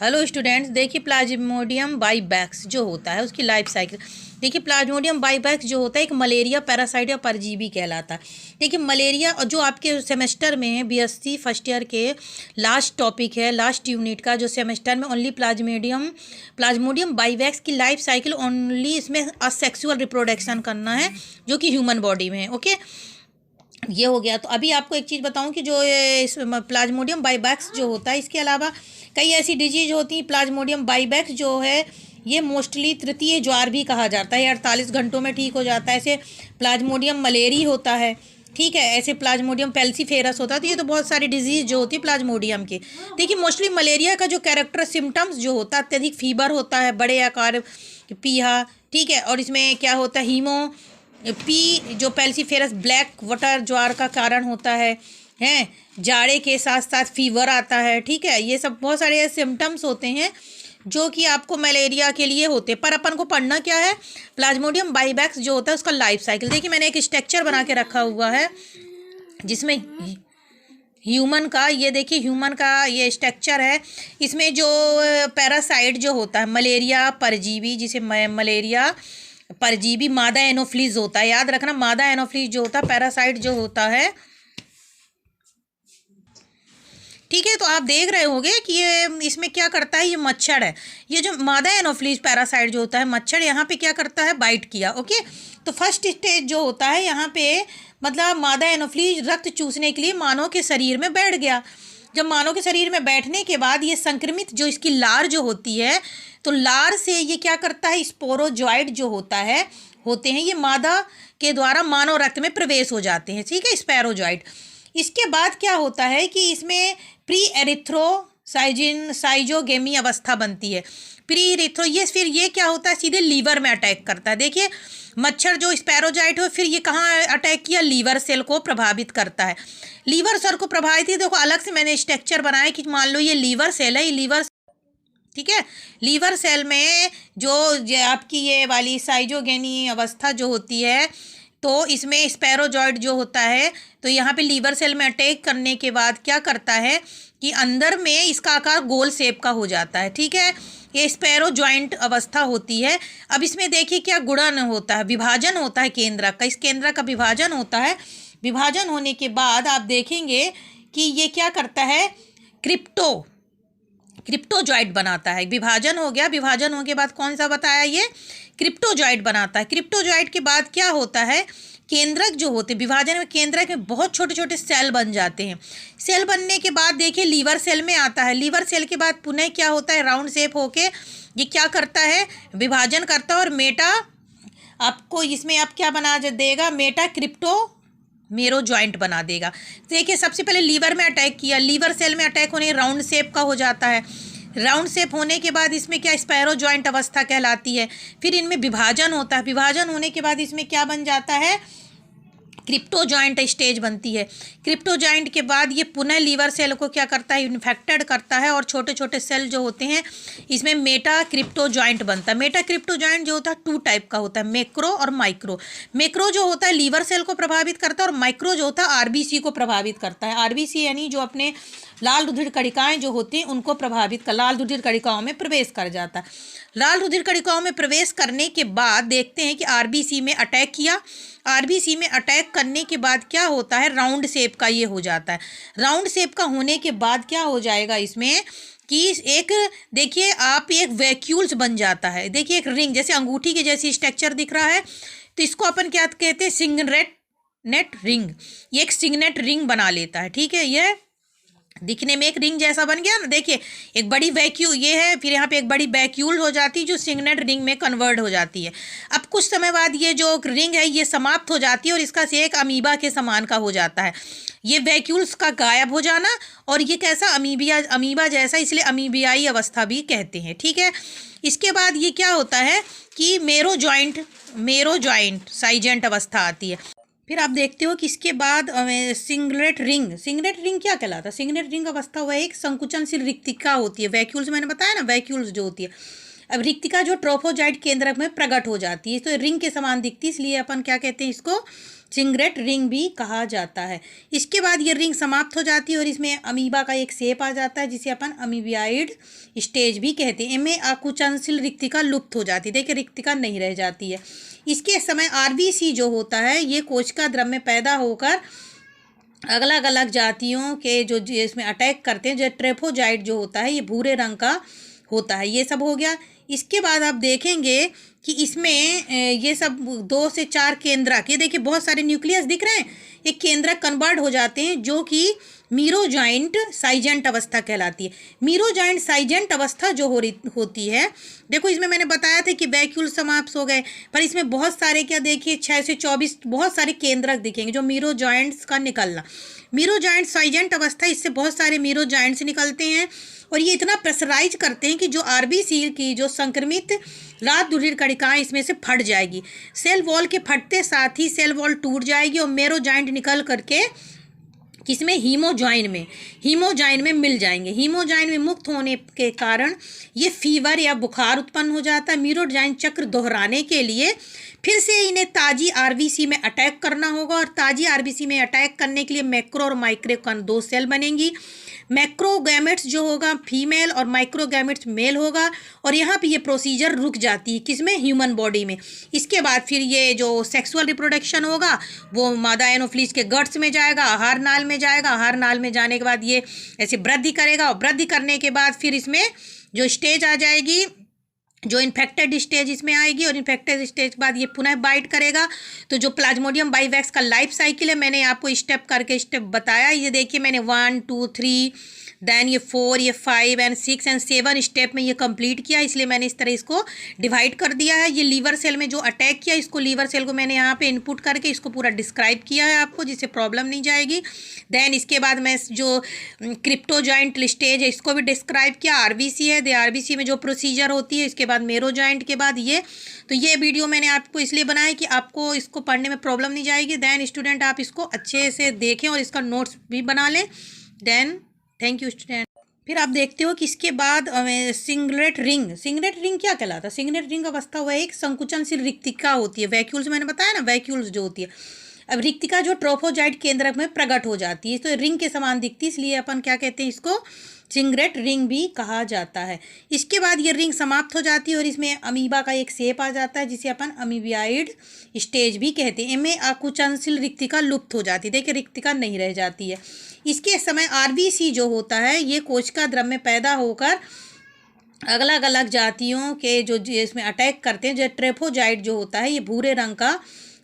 Hello students, देखिए Plasmodium बाइबैक्स जो होता है उसकी लाइफ साइकिल। देखिए प्लाज्मोडियम बाइबैक्स जो होता है एक मलेरिया पैरासाइट या परजीवी कहलाता है। देखिए मलेरिया और जो आपके सेमेस्टर में है बीएससी फर्स्ट ईयर के लास्ट टॉपिक है, लास्ट यूनिट का जो सेमेस्टर में ओनली प्लाज्मोडियम बाइबैक्स की लाइफ साइकिल ओनली इसमें असेक्सुअल रिप्रोडक्शन करना है जो कि ह्यूमन बॉडी में है। ओके, ये हो गया। तो अभी आपको एक चीज़ बताऊं कि जो ये इस प्लाज्मोडियम बाइबैक्स जो होता है इसके अलावा कई ऐसी डिजीज होती हैं। प्लाज्मोडियम बाइबैक्स जो है ये मोस्टली तृतीय ज्वार भी कहा जाता है, 48 घंटों में ठीक हो जाता है। ऐसे प्लाज्मोडियम मलेरी होता है, ठीक है, ऐसे प्लाज्मोडियम पेल्सीफेरस होता है। तो ये तो बहुत सारी डिजीज जो होती है प्लाज्मोडियम की। देखिए मोस्टली मलेरिया का जो कैरेक्टर सिम्टम्स जो होता है, अत्यधिक फीवर होता है, बड़े आकार पीहा, ठीक है, और इसमें क्या होता है हीमो पी जो पेल्सीफेरस ब्लैक वाटर ज्वार का कारण होता है हैं, जाड़े के साथ साथ फीवर आता है, ठीक है। ये सब बहुत सारे सिम्टम्स होते हैं जो कि आपको मलेरिया के लिए होते हैं। पर अपन को पढ़ना क्या है, प्लाज्मोडियम बाइबैक्स जो होता है उसका लाइफ साइकिल। देखिए मैंने एक स्ट्रक्चर बना के रखा हुआ है जिसमें ह्यूमन का, ये देखिए ह्यूमन का ये स्ट्रक्चर है। इसमें जो पैरासाइट जो होता है मलेरिया परजीवी, जिसे मलेरिया परजीवी मादा एनोफ्लीज होता है, याद रखना मादा एनोफ्लीज जो होता है पैरासाइट जो होता है, ठीक है। तो आप देख रहे होंगे कि ये इसमें क्या करता है, ये मच्छर है। ये जो मादा एनोफ्लीज पैरासाइट जो होता है मच्छर, यहाँ पे क्या करता है, बाइट किया। ओके, तो फर्स्ट स्टेज जो होता है यहाँ पे मतलब मादा एनोफ्लीज रक्त चूसने के लिए मानव के शरीर में बैठ गया। जब मानव के शरीर में बैठने के बाद ये संक्रमित जो इसकी लार जो होती है, तो लार से ये क्या करता है, स्पोरोजॉइट जो होता है होते हैं ये मादा के द्वारा मानव रक्त में प्रवेश हो जाते हैं, ठीक है, स्पैरोजॉइट। इसके बाद क्या होता है कि इसमें प्री एरिथ्रोसाइजिन साइजोगेमी अवस्था बनती है। प्री एरिथ्रो ये फिर ये क्या होता है, सीधे लीवर में अटैक करता है। देखिए मच्छर जो स्पैरोजाइट हो फिर ये कहाँ अटैक किया, लीवर सेल को प्रभावित करता है। लीवर सेल को प्रभावित ही देखो अलग से मैंने स्ट्रक्चर बनाया कि मान लो ये लीवर सेल है, ये लीवर, ठीक है, लीवर सेल में जो आपकी ये वाली साइजोगेनी अवस्था जो होती है, तो इसमें स्पैरोजॉइट जो होता है, तो यहाँ पे लीवर सेल में अटैक करने के बाद क्या करता है कि अंदर में इसका आकार गोल शेप का हो जाता है, ठीक है, ये स्पैरो जॉइंट अवस्था होती है। अब इसमें देखिए क्या गुणन होता है, विभाजन होता है केंद्रक का, इस केंद्रक का विभाजन होता है। विभाजन होने के बाद आप देखेंगे कि ये क्या करता है, क्रिप्टोजॉइट बनाता है। विभाजन हो गया, विभाजन होने के बाद कौन सा बताया, ये क्रिप्टोजॉइट बनाता है। क्रिप्टोजॉइट के बाद क्या होता है, केंद्रक जो होते हैं, विभाजन में केंद्रक में बहुत छोटे छोटे सेल बन जाते हैं। सेल बनने के बाद देखिए लीवर सेल में आता है। लीवर सेल के बाद पुनः क्या होता है, राउंड शेप होके ये क्या करता है, विभाजन करता है और मेटा आपको इसमें आप क्या बना देगा, मेटा क्रिप्टो मेरो जॉइंट बना देगा। देखिए सबसे पहले लीवर में अटैक किया, लीवर सेल में अटैक होने राउंड शेप का हो जाता है। राउंड शेप होने के बाद इसमें क्या स्पैरो जॉइंट अवस्था कहलाती है। फिर इनमें विभाजन होता है, विभाजन होने के बाद इसमें क्या बन जाता है, क्रिप्टो जॉइंट स्टेज बनती है। क्रिप्टो जॉइंट के बाद ये पुनः लीवर सेल को क्या करता है, इन्फेक्टेड करता है और छोटे छोटे सेल जो होते हैं इसमें मेटा क्रिप्टो जॉइंट बनता है। मेटा क्रिप्टो जॉइंट जो होता है टू टाइप का होता है, मैक्रो और माइक्रो। मैक्रो जो होता है लीवर सेल को प्रभावित करता है और माइक्रो जो होता है आरबीसी को प्रभावित करता है। आरबीसी यानी जो अपने लाल रुधिर कणिकाएं जो होती हैं उनको प्रभावित कर, लाल रुधिर कणिकाओं में प्रवेश कर जाता है। लाल रुधिर कणिकाओं में प्रवेश करने के बाद देखते हैं कि आरबीसी में अटैक किया। आरबीसी में अटैक करने के बाद क्या होता है, राउंड शेप का ये हो जाता है। राउंड शेप का होने के बाद क्या हो जाएगा इसमें कि एक देखिए आप एक वैक्यूल्स बन जाता है। देखिए एक रिंग जैसे अंगूठी के जैसी स्ट्रक्चर दिख रहा है, तो इसको अपन क्या कहते हैं, सिग्नेट रिंग। ये एक सिग्नेट रिंग बना लेता है, ठीक है, यह दिखने में एक रिंग जैसा बन गया ना। देखिए एक बड़ी वैक्यूल ये है, फिर यहाँ पे एक बड़ी वैक्यूल हो जाती है जो सिग्नेट रिंग में कन्वर्ट हो जाती है। अब कुछ समय बाद ये जो रिंग है ये समाप्त हो जाती है और इसका से एक अमीबा के समान का हो जाता है। ये वैक्यूल्स का गायब हो जाना और ये कैसा अमीबा जैसा, इसलिए अमीबियाई अवस्था भी कहते हैं, ठीक है। इसके बाद ये क्या होता है कि मेरोजॉइंट साइजेंट अवस्था आती है। फिर आप देखते हो कि इसके बाद सिंगलेट रिंग क्या कहलाता है, सिंगलेट रिंग अवस्था वह एक संकुचनशील रिक्तिका होती है। वैक्यूल्स मैंने बताया ना, वैक्यूल्स जो होती है, अब रिक्तिका जो ट्रोफोजाइट केंद्रक में प्रकट हो जाती है तो रिंग के समान दिखती है, इसलिए अपन क्या कहते हैं इसको चिंगरेट रिंग भी कहा जाता है। इसके बाद ये रिंग समाप्त हो जाती है और इसमें अमीबा का एक शेप आ जाता है जिसे अपन अमीबियाइड स्टेज भी कहते हैं। इनमें आकुचनशील रिक्तिका लुप्त हो जाती है। देखिए रिक्तिका नहीं रह जाती है। इसके समय आरबीसी जो होता है ये कोशिका द्रव में पैदा होकर अलग अलग जातियों के जो इसमें अटैक करते हैं, जो ट्रेफोजाइट जो होता है ये भूरे रंग का होता है। ये सब हो गया। इसके बाद आप देखेंगे कि इसमें ये सब 2 से 4 केंद्रक, ये देखिए बहुत सारे न्यूक्लियस दिख रहे हैं, ये केंद्रक कन्वर्ट हो जाते हैं जो कि मीरोजाइंट साइजेंट अवस्था कहलाती है। मीरोजाइंट साइजेंट अवस्था जो होती है, देखो इसमें मैंने बताया था कि वैक्यूल समाप्त हो गए, पर इसमें बहुत सारे क्या देखिए 6 से 24 बहुत सारे केंद्रक दिखेंगे जो मीरोजाइंट्स का निकलना। मीरोजाइंट साइजेंट अवस्था, इससे बहुत सारे मीरोजाइंट्स निकलते हैं और ये इतना प्रेशराइज करते हैं कि जो आरबीसी की जो संक्रमित लाल दुधिर कणिकाएं इसमें से फट जाएगी। सेल वॉल के फटते साथ ही सेल वॉल टूट जाएगी और मेरोजाइंट निकल करके किसमें हीमोजाइन में मिल जाएंगे। हीमोजाइन में मुक्त होने के कारण ये फीवर या बुखार उत्पन्न हो जाता है। मीरोजाइन चक्र दोहराने के लिए फिर से इन्हें ताजी आरबीसी में अटैक करना होगा और ताजी आरबीसी में अटैक करने के लिए मैक्रो और माइक्रो 2 सेल बनेंगी। मैक्रोगैमेट्स जो होगा फीमेल और माइक्रोगैमेट्स मेल होगा और यहाँ पे ये प्रोसीजर रुक जाती है किसमें, ह्यूमन बॉडी में। इसके बाद फिर ये जो सेक्सुअल रिप्रोडक्शन होगा वो मादा एनोफ्लीज के गट्स में जाएगा, आहार नाल में जाएगा। आहार नाल में जाने के बाद ये ऐसे वृद्धि करेगा और वृद्धि करने के बाद फिर इसमें जो स्टेज आ जाएगी, जो इन्फेक्टेड स्टेज इसमें आएगी और इन्फेक्टेड स्टेज के बाद ये पुनः बाइट करेगा। तो जो प्लाज्मोडियम बाइवैक्स का लाइफ साइकिल है मैंने आपको स्टेप करके स्टेप बताया। ये देखिए मैंने 1 2 3 देन ये 4 ये 5 एंड 6 एंड 7 स्टेप में ये कंप्लीट किया, इसलिए मैंने इस तरह इसको डिवाइड कर दिया है। ये लीवर सेल में जो अटैक किया, इसको लीवर सेल को मैंने यहाँ पे इनपुट करके इसको पूरा डिस्क्राइब किया है आपको, जिससे प्रॉब्लम नहीं जाएगी। देन इसके बाद मैं जो क्रिप्टोजाइंट स्टेज है इसको भी डिस्क्राइब किया। आरबीसी है, दे आरबीसी में जो प्रोसीजर होती है, इसके बाद मेरोजाइंट के बाद ये। तो ये वीडियो मैंने आपको इसलिए बनाया कि आपको इसको पढ़ने में प्रॉब्लम नहीं जाएगी। देन स्टूडेंट आप इसको अच्छे से देखें और इसका नोट्स भी बना लें। Then thank you student. फिर आप देखते हो कि इसके बाद सिंगलेट रिंग क्या कहलाता है। सिंगलेट रिंग अवस्था वह एक संकुचनशील रिक्तिका होती है। वैक्यूल्स मैंने बताया ना, वैक्यूल्स जो होती है। अब रिक्तिका जो ट्रोफोजाइट केंद्रक में प्रकट हो जाती है तो रिंग के समान दिखती है, इसलिए अपन क्या कहते हैं इसको चिंगरेट रिंग भी कहा जाता है। इसके बाद ये रिंग समाप्त हो जाती है और इसमें अमीबा का एक शेप आ जाता है जिसे अपन अमीबियाइड स्टेज भी कहते हैं। इनमें आकुचनशील रिक्तिका लुप्त हो जाती है। देखिए रिक्तिका नहीं रह जाती है। इसके समय आरबीसी जो होता है ये कोशिका द्रव में पैदा होकर अलग अलग जातियों के जो इसमें अटैक करते हैं, जो ट्रेफोजाइट जो होता है ये भूरे रंग का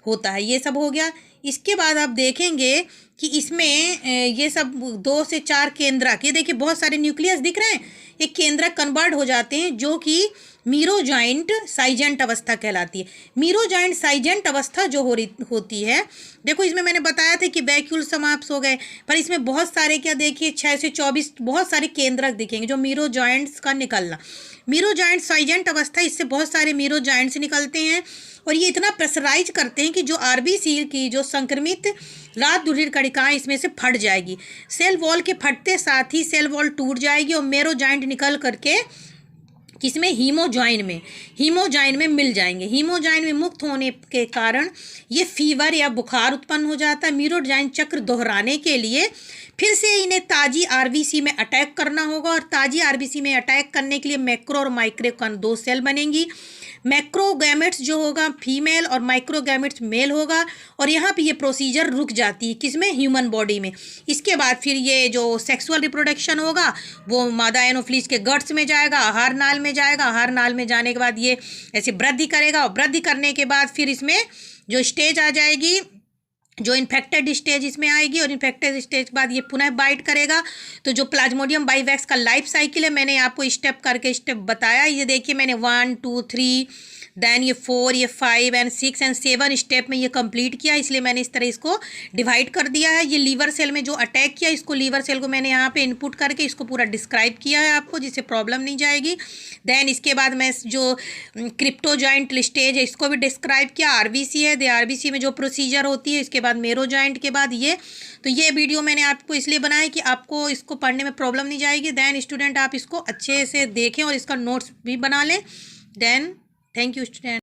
होता है। ये सब हो गया। इसके बाद आप देखेंगे कि इसमें ये सब 2 से 4 केंद्रक, ये देखिए बहुत सारे न्यूक्लियस दिख रहे हैं, ये केंद्रक कन्वर्ट हो जाते हैं जो कि मीरोजाइंट साइजेंट अवस्था कहलाती है। मीरोजाइंट साइजेंट अवस्था जो होती है, देखो इसमें मैंने बताया था कि वैक्यूल समाप्त हो गए, पर इसमें बहुत सारे क्या देखिए 6 से 24 बहुत सारे केंद्रक दिखेंगे जो मीरोजाइंट्स का निकलना। मीरोजाइंट साइजेंट अवस्था, इससे बहुत सारे मीरोजाइंट्स निकलते हैं और ये इतना प्रेशराइज करते हैं कि जो आरबीसी की जो संक्रमित लाल दुधिर कणिकाएं इसमें से फट जाएगी। सेल वॉल के फटते साथ ही सेल वॉल टूट जाएगी और मेरोजाइंट निकल करके किसमें, हीमोजाइन में मिल जाएंगे। हीमोजाइन में मुक्त होने के कारण ये फीवर या बुखार उत्पन्न हो जाता है। मीरोजाइन चक्र दोहराने के लिए फिर से इन्हें ताजी आरबीसी में अटैक करना होगा और ताजी आरबीसी में अटैक करने के लिए मैक्रो और माइक्रो 2 सेल बनेंगी। मैक्रोगैमेट्स जो होगा फीमेल और माइक्रोगैमेट्स मेल होगा और यहाँ पे ये प्रोसीजर रुक जाती है किसमें, ह्यूमन बॉडी में। इसके बाद फिर ये जो सेक्सुअल रिप्रोडक्शन होगा वो मादा एनोफ्लीज के गट्स में जाएगा, आहार नाल में जाएगा। आहार नाल में जाने के बाद ये ऐसे वृद्धि करेगा और वृद्धि करने के बाद फिर इसमें जो स्टेज आ जाएगी, जो इन्फेक्टेड स्टेज इसमें आएगी और इन्फेक्टेड स्टेज के बाद ये पुनः बाइट करेगा। तो जो प्लाज्मोडियम बाइवैक्स का लाइफ साइकिल है मैंने आपको स्टेप करके स्टेप बताया। ये देखिए मैंने 1 2 3 देन ये 4 ये 5 एंड 6 एंड 7 स्टेप में ये कंप्लीट किया, इसलिए मैंने इस तरह इसको डिवाइड कर दिया है। ये लीवर सेल में जो अटैक किया, इसको लीवर सेल को मैंने यहाँ पे इनपुट करके इसको पूरा डिस्क्राइब किया है आपको, जिससे प्रॉब्लम नहीं जाएगी। देन इसके बाद मैं जो क्रिप्टोजाइंट स्टेज है इसको भी डिस्क्राइब किया। आरबीसी है, दे आरबीसी में जो प्रोसीजर होती है, इसके बाद मेरोजाइंट के बाद ये। तो ये वीडियो मैंने आपको इसलिए बनाया कि आपको इसको पढ़ने में प्रॉब्लम नहीं जाएगी। देन स्टूडेंट आप इसको अच्छे से देखें और इसका नोट्स भी बना लें। Then thank you student.